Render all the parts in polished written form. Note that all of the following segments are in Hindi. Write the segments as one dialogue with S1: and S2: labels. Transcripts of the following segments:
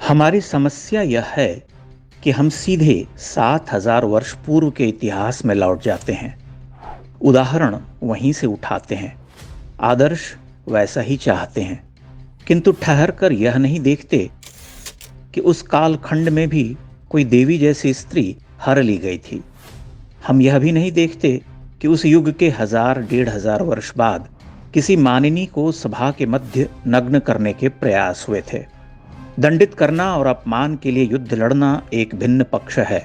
S1: हमारी समस्या यह है कि हम सीधे 7,000 वर्ष पूर्व के इतिहास में लौट जाते हैं। उदाहरण वहीं से उठाते हैं, आदर्श वैसा ही चाहते हैं, किंतु ठहर कर यह नहीं देखते कि उस कालखंड में भी कोई देवी जैसी स्त्री हर ली गई थी। हम यह भी नहीं देखते कि उस युग के 1,000-1,500 वर्ष बाद किसी मानिनी को सभा के मध्य नग्न करने के प्रयास हुए थे। दंडित करना और अपमान के लिए युद्ध लड़ना एक भिन्न पक्ष है।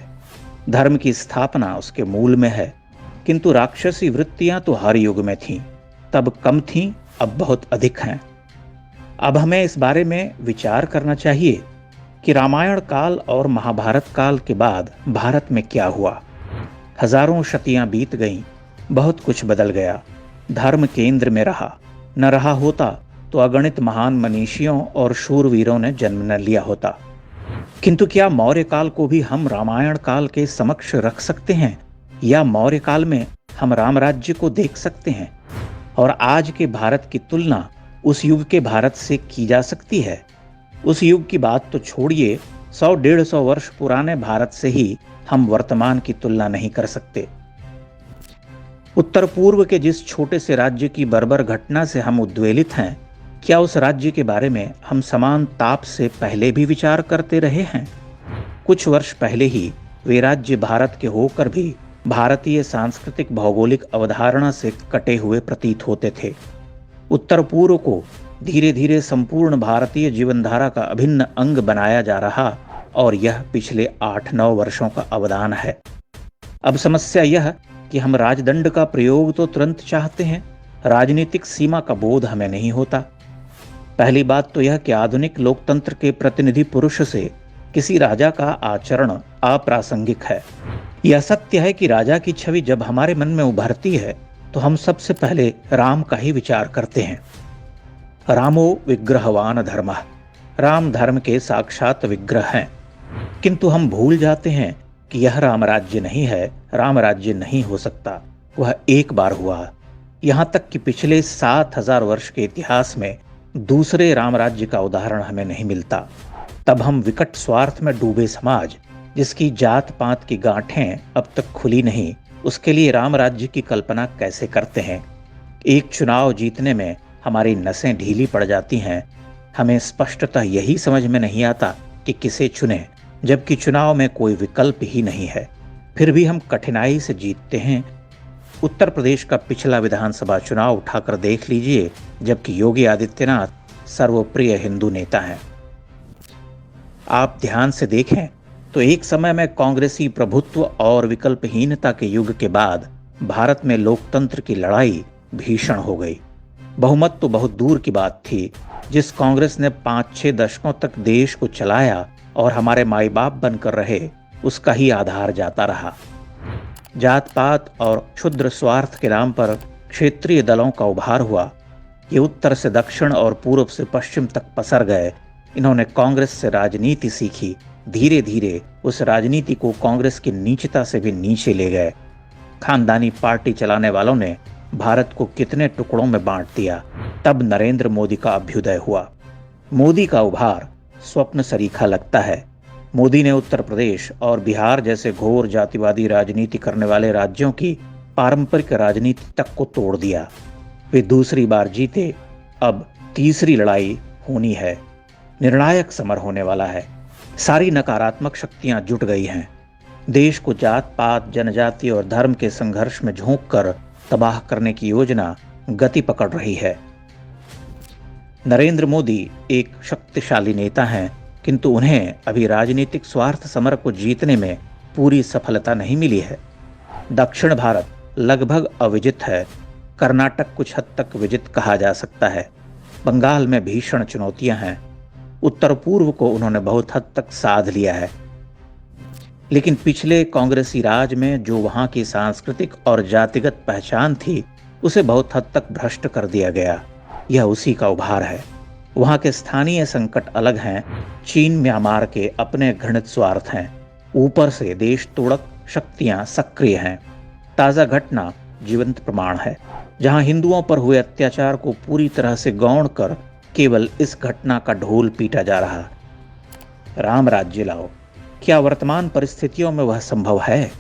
S1: धर्म की स्थापना उसके मूल में है, किंतु राक्षसी वृत्तियां तो हर युग में थीं। तब कम थीं, अब बहुत अधिक हैं। अब हमें इस बारे में विचार करना चाहिए कि रामायण काल और महाभारत काल के बाद भारत में क्या हुआ। हजारों शतियां बीत गईं, बहुत कुछ बदल गया। धर्म केंद्र में रहा, न रहा होता तो अगणित महान मनीषियों और शूरवीरों ने जन्म न लिया होता। किंतु क्या मौर्य काल को भी हम रामायण काल के समक्ष रख सकते हैं, या मौर्य काल में हम राम राज्य को देख सकते हैं? और आज के भारत की तुलना उस युग के भारत से की जा सकती है? उस युग की बात तो छोड़िए, 100-150 वर्ष पुराने भारत से ही हम वर्तमान की तुलना नहीं कर सकते। उत्तर पूर्व के जिस छोटे से राज्य की बर्बर घटना से हम उद्वेलित हैं, क्या उस राज्य के बारे में हम समान ताप से पहले भी विचार करते रहे हैं? कुछ वर्ष पहले ही वे राज्य भारत के होकर भी भारतीय सांस्कृतिक भौगोलिक अवधारणा से कटे हुए प्रतीत होते थे। उत्तर पूर्व को धीरे धीरे संपूर्ण भारतीय जीवनधारा का अभिन्न अंग बनाया जा रहा, और यह पिछले 8-9 वर्षों का अवदान है। अब समस्या यह कि हम राजदंड का प्रयोग तो तुरंत चाहते हैं, राजनीतिक सीमा का बोध हमें नहीं होता। पहली बात तो यह कि आधुनिक लोकतंत्र के प्रतिनिधि पुरुष से किसी राजा का आचरण अप्रासंगिक है। यह सत्य है कि राजा की छवि जब हमारे मन में उभरती है तो हम सबसे पहले राम का ही विचार करते हैं। रामो विग्रहवान धर्मः, राम धर्म के साक्षात विग्रह हैं। किंतु हम भूल जाते हैं कि यह राम राज्य नहीं है, राम राज्य नहीं हो सकता। वह एक बार हुआ। यहां तक कि पिछले 7,000 वर्ष के इतिहास में दूसरे राम राज्य का उदाहरण हमें नहीं मिलता। तब हम विकट स्वार्थ में डूबे समाज, जिसकी जात पात की गांठें अब तक खुली नहीं, उसके लिए राम राज्य की कल्पना कैसे करते हैं? एक चुनाव जीतने में हमारी नसें ढीली पड़ जाती हैं। हमें स्पष्टतः यही समझ में नहीं आता कि किसे चुने, जबकि चुनाव में कोई विकल्प ही नहीं है। फिर भी हम कठिनाई से जीतते हैं। उत्तर प्रदेश का पिछला विधानसभा चुनाव उठाकर देख लीजिए, जबकि योगी आदित्यनाथ सर्वप्रिय हिंदू नेता हैं। आप ध्यान से देखें तो एक समय में कांग्रेसी प्रभुत्व और विकल्पहीनता के युग के बाद भारत में लोकतंत्र की लड़ाई भीषण हो गई। बहुमत तो बहुत दूर की बात थी। जिस कांग्रेस ने 5-6 दशकों तक देश को चलाया और हमारे माई बाप बनकर रहे, उसका ही आधार जाता रहा। जात पात और क्षुद्र स्वार्थ के नाम पर क्षेत्रीय दलों का उभार हुआ। ये उत्तर से दक्षिण और पूर्व से पश्चिम तक पसर गए। इन्होंने कांग्रेस से राजनीति सीखी। धीरे धीरे उस राजनीति को कांग्रेस की नीचता से भी नीचे ले गए। खानदानी पार्टी चलाने वालों ने भारत को कितने टुकड़ों में बांट दिया। तब नरेंद्र मोदी का अभ्युदय हुआ। मोदी का उभार स्वप्न सरीखा लगता है। मोदी ने उत्तर प्रदेश और बिहार जैसे घोर जातिवादी राजनीति करने वाले राज्यों की पारंपरिक राजनीति तक को तोड़ दिया। वे दूसरी बार जीते। अब तीसरी लड़ाई होनी है। निर्णायक समर होने वाला है। सारी नकारात्मक शक्तियां जुट गई हैं। देश को जात पात, जनजाति और धर्म के संघर्ष में झोंक कर तबाह करने की योजना गति पकड़ रही है। नरेंद्र मोदी एक शक्तिशाली नेता हैं, किंतु उन्हें अभी राजनीतिक स्वार्थ समर को जीतने में पूरी सफलता नहीं मिली है। दक्षिण भारत लगभग अविजित है। कर्नाटक कुछ हद तक विजित कहा जा सकता है। बंगाल में भीषण चुनौतियां हैं। उत्तर पूर्व को उन्होंने बहुत हद तक साध लिया है। लेकिन पिछले कांग्रेसी राज में जो वहां की सांस्कृतिक और जातिगत पहचान थी, उसे बहुत हद तक भ्रष्ट कर दिया गया। यह उसी का उभार है। वहां के स्थानीय संकट अलग हैं। चीन म्यांमार के अपने घृणित स्वार्थ हैं। ऊपर से देश तोड़क शक्तियां सक्रिय हैं। ताजा घटना जीवंत प्रमाण है, जहां हिंदुओं पर हुए अत्याचार को पूरी तरह से गौण कर केवल इस घटना का ढोल पीटा जा रहा। राम राज्य लाओ। क्या वर्तमान परिस्थितियों में वह संभव है?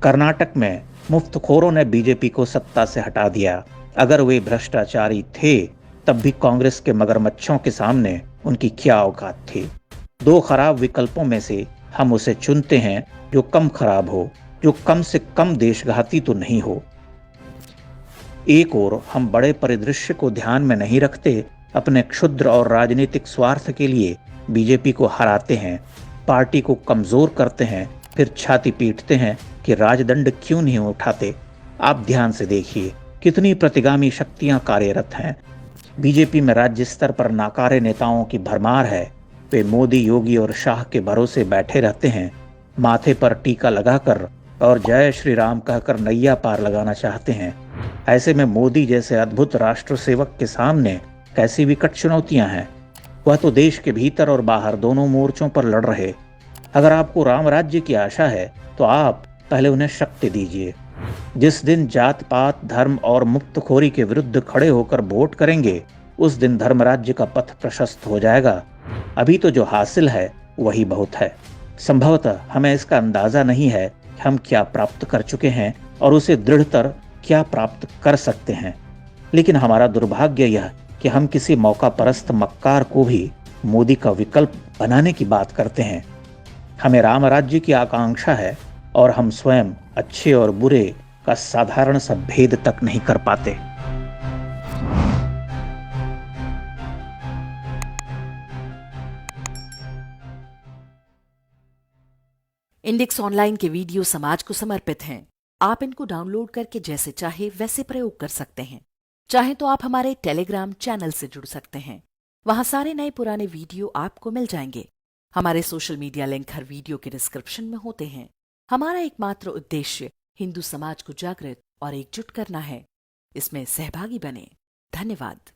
S1: कर्नाटक में मुफ्तखोरों ने बीजेपी को सत्ता से हटा दिया। अगर वे भ्रष्टाचारी थे, तब भी कांग्रेस के मगरमच्छों के सामने उनकी क्या औकात थी? दो खराब विकल्पों में से हम उसे चुनते हैं जो कम खराब हो, जो कम से कम देशघाती तो नहीं हो। एक ओर हम बड़े परिदृश्य को ध्यान में नहीं रखते, अपने क्षुद्र और राजनीतिक स्वार्थ के लिए बीजेपी को हराते हैं, पार्टी को कमजोर करते हैं, फिर छाती पीटते हैं कि राजदंड क्यों नहीं उठाते। आप ध्यान से देखिए, कितनी प्रतिगामी शक्तियां कार्यरत हैं। बीजेपी में राज्य स्तर पर नाकारे नेताओं की भरमार है। वे मोदी, योगी और शाह के भरोसे बैठे रहते हैं, माथे पर टीका लगाकर और जय श्री राम कहकर नैया पार लगाना चाहते हैं। ऐसे में मोदी जैसे अद्भुत राष्ट्र सेवक के सामने कैसी विकट चुनौतियां हैं। वह तो देश के भीतर और बाहर दोनों मोर्चों पर लड़ रहे। अगर आपको राम राज्य की आशा है तो आप पहले उन्हें शक्ति दीजिए। जिस दिन जात पात, धर्म और मुक्तखोरी के विरुद्ध खड़े होकर वोट करेंगे, उस दिन धर्म राज्य का पथ प्रशस्त हो जाएगा। अभी तो जो हासिल है वही बहुत है। संभवतः हमें इसका अंदाजा नहीं है कि हम क्या प्राप्त कर चुके हैं और उसे दृढ़तर क्या प्राप्त कर सकते हैं। लेकिन हमारा दुर्भाग्य यह कि हम किसी मौका परस्त मक्कार को भी मोदी का विकल्प बनाने की बात करते हैं। हमें राम राज्य की आकांक्षा है और हम स्वयं अच्छे और बुरे का साधारण सा भेद तक नहीं कर पाते।
S2: इंडेक्स ऑनलाइन के वीडियो समाज को समर्पित हैं। आप इनको डाउनलोड करके जैसे चाहे वैसे प्रयोग कर सकते हैं। चाहे तो आप हमारे टेलीग्राम चैनल से जुड़ सकते हैं। वहां सारे नए पुराने वीडियो आपको मिल जाएंगे। हमारे सोशल मीडिया लिंक हर वीडियो के डिस्क्रिप्शन में होते हैं। हमारा एकमात्र उद्देश्य हिंदू समाज को जागृत और एकजुट करना है। इसमें सहभागी बने। धन्यवाद।